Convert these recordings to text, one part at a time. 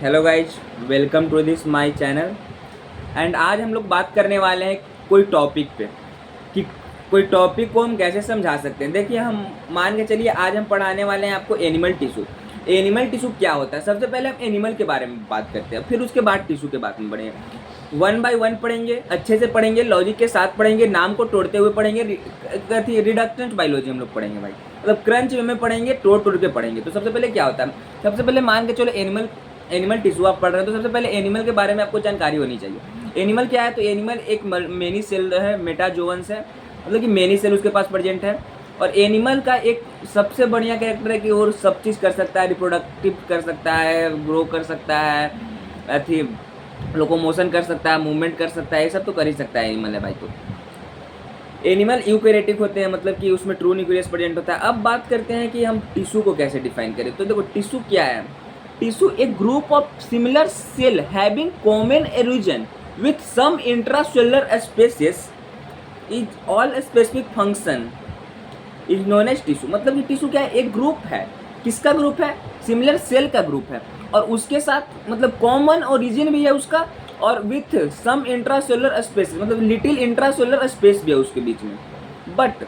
Hello guys, welcome to this my channel. And आज हम लोग बात करने वाले हैं कोई टॉपिक पे कि कोई टॉपिक को हम कैसे समझा सकते हैं। देखिए, हम मान के चलिए आज हम पढ़ाने वाले हैं आपको एनिमल टिश्यू। एनिमल टिश्यू क्या होता है, सबसे पहले हम एनिमल के बारे में बात करते हैं, फिर उसके बाद टिश्यू के बारे में पढ़ेंगे। वन बाय वन पढ़ेंगे, अच्छे से पढ़ेंगे, लॉजिक के साथ पढ़ेंगे, नाम को तोड़ते हुए पढ़ेंगे। रिडक्टेंस बायोलॉजी हम लोग पढ़ेंगे भाई, मतलब क्रंच वे में पढ़ेंगे, तोड़ तोड़ के पढ़ेंगे। तो सबसे पहले क्या होता है, सबसे पहले मान के चलो एनिमल टिश्यू आप पढ़ रहे हैं तो सबसे पहले एनिमल के बारे में आपको जानकारी होनी चाहिए। एनिमल क्या है, तो एनिमल एक मेनी सेल है, मेटाजोवंस है, मतलब कि मेनी सेल उसके पास प्रेजेंट है। और एनिमल का एक सबसे बढ़िया कैरेक्टर है कि वो सब चीज़ कर सकता है, रिप्रोडक्टिव कर सकता है, ग्रो कर सकता है, अथी लोकोमोशन कर सकता है, मूवमेंट कर सकता है, ये सब तो कर ही सकता है एनिमल है भाई। तो एनिमल यूकैरियोटिक होते हैं, मतलब कि उसमें ट्रू न्यूक्लियस प्रेजेंट होता है। अब बात करते हैं कि हम टिश्यू को कैसे डिफाइन करें। तो देखो, टिश्यू क्या है। टिश्यू एक group of similar cell having common origin with some intracellular spaces is all specific function is known as tissue. मतलब कि टिश्यू क्या है, एक ग्रुप है। किसका ग्रुप है, सिमिलर सेल का ग्रुप है, और उसके साथ मतलब कॉमन ओरिजिन भी है उसका, और विथ सम इंट्रासेलुलर स्पेस, मतलब लिटिल इंट्रासेलुलर स्पेस भी है उसके बीच में। But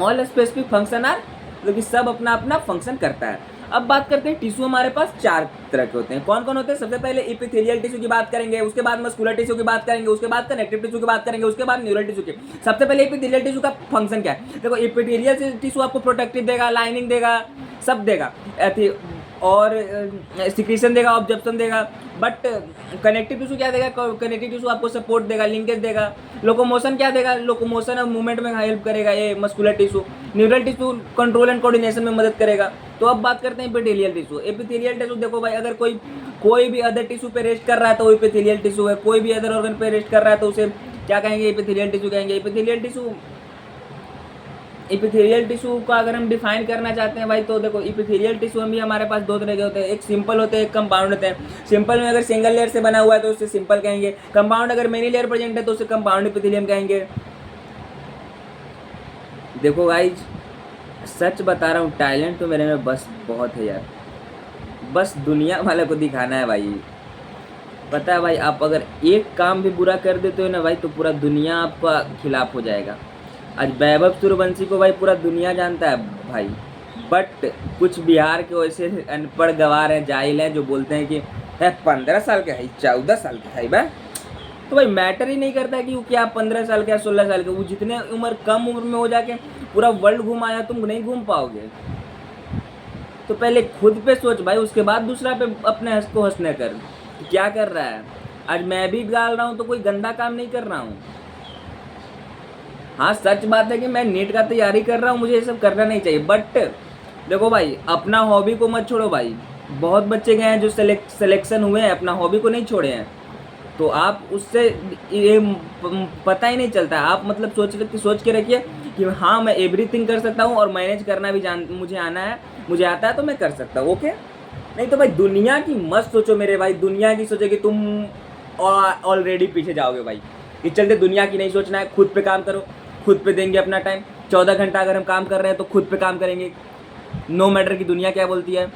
all specific function are, मतलब कि सब अपना अपना फंक्शन करता है। अब बात करते हैं टिश्यू हमारे पास चार तरह के होते हैं। कौन कौन होते हैं, सबसे पहले एपिथेलियल टिश्यू की बात करेंगे, उसके बाद मस्कुलर टिश्यू की बात करेंगे, उसके बाद कनेक्टिव टिश्यू की बात करेंगे, उसके बाद न्यूरल टिश्यू की। सबसे पहले एपिथेलियल टिश्यू का फंक्शन क्या है। देखो, एपिथेलियल टिश्यू आपको प्रोटेक्टिव देगा, लाइनिंग देगा, सब देगा, और सिक्रीशन देगा, ऑब्जर्प्शन देगा। बट कनेक्टिव टिश्यू क्या देगा, कनेक्टिव टिश्यू आपको सपोर्ट देगा, लिंकेज देगा। लोकोमोशन क्या देगा, लोकोमोशन और मूवमेंट में हेल्प करेगा ये muscular tissue. Neural tissue control and coordination में मदद करेगा। तो अब बात करते हैं एपिथेलियल टिश्यू। एपिथेलियल टिश्यू देखो भाई, अगर कोई भी अदर टिश्यू पे रेस्ट कर रहा है तो वो एपिथेलियल टिश्यू है। कोई भी अदर ऑर्गन पे रेस्ट कर रहा है तो उसे क्या कहेंगे, एपिथेलियल टिश्यू कहेंगे। एपिथेलियल टिश्यू का अगर हम डिफाइन करना चाहते हैं भाई, तो देखो एपिथेलियल टिश्यू में भी हमारे पास दो तरह के होते हैं, एक सिंपल होते हैं, एक कंपाउंड होते हैं। सिंपल में अगर सिंगल लेयर से बना हुआ है तो उसे सिंपल कहेंगे। कंपाउंड अगर मेनी लेयर प्रेजेंट है तो उसे कंपाउंड एपिथेलियम कहेंगे। देखो गाइज, सच बता रहा हूँ, टैलेंट तो मेरे में बस बहुत है यार, बस दुनिया वाले को दिखाना है भाई। पता है भाई, आप अगर एक काम भी बुरा कर देते हो ना भाई, तो पूरा दुनिया आपका खिलाफ हो जाएगा। आज वैभव सूर्यवंशी को भाई पूरा दुनिया जानता है भाई, बट कुछ बिहार के वैसे अनपढ़ गवार हैं, जाहिल हैं, जो बोलते हैं कि है 15 साल का है, 14 साल का है भाई। तो भाई मैटर ही नहीं करता है कि वो क्या 15 साल का, 16 साल का, वो जितने कम उम्र में हो जाके पूरा वर्ल्ड घूम आया, तुम नहीं घूम पाओगे। तो पहले खुद पे सोच भाई, उसके बाद दूसरा पे अपने हंस को हंसने कर। क्या कर रहा है, आज मैं भी डाल रहा हूँ तो कोई गंदा काम नहीं कर रहा हूँ। हाँ, सच बात है कि मैं नीट का तैयारी कर रहा हूँ, मुझे ये सब करना नहीं चाहिए। बट देखो भाई, अपना हॉबी को मत छोड़ो भाई। बहुत बच्चे गए हैं जो सिलेक्शन हुए हैं, अपना हॉबी को नहीं छोड़े हैं। तो आप उससे ये पता ही नहीं चलता। आप मतलब सोच के रखिए कि हाँ, मैं एवरीथिंग कर सकता हूँ और मैनेज करना भी मुझे आता है, तो मैं कर सकता हूँ। ओके, नहीं तो भाई दुनिया की मत सोचो मेरे भाई। दुनिया की सोचो कि तुम ऑलरेडी पीछे जाओगे भाई। इस चलते दुनिया की नहीं सोचना है, खुद पे काम करो। खुद पे देंगे अपना टाइम। 14 घंटा अगर हम काम कर रहे हैं तो खुद पे काम करेंगे, नो मैटर कि दुनिया क्या बोलती है।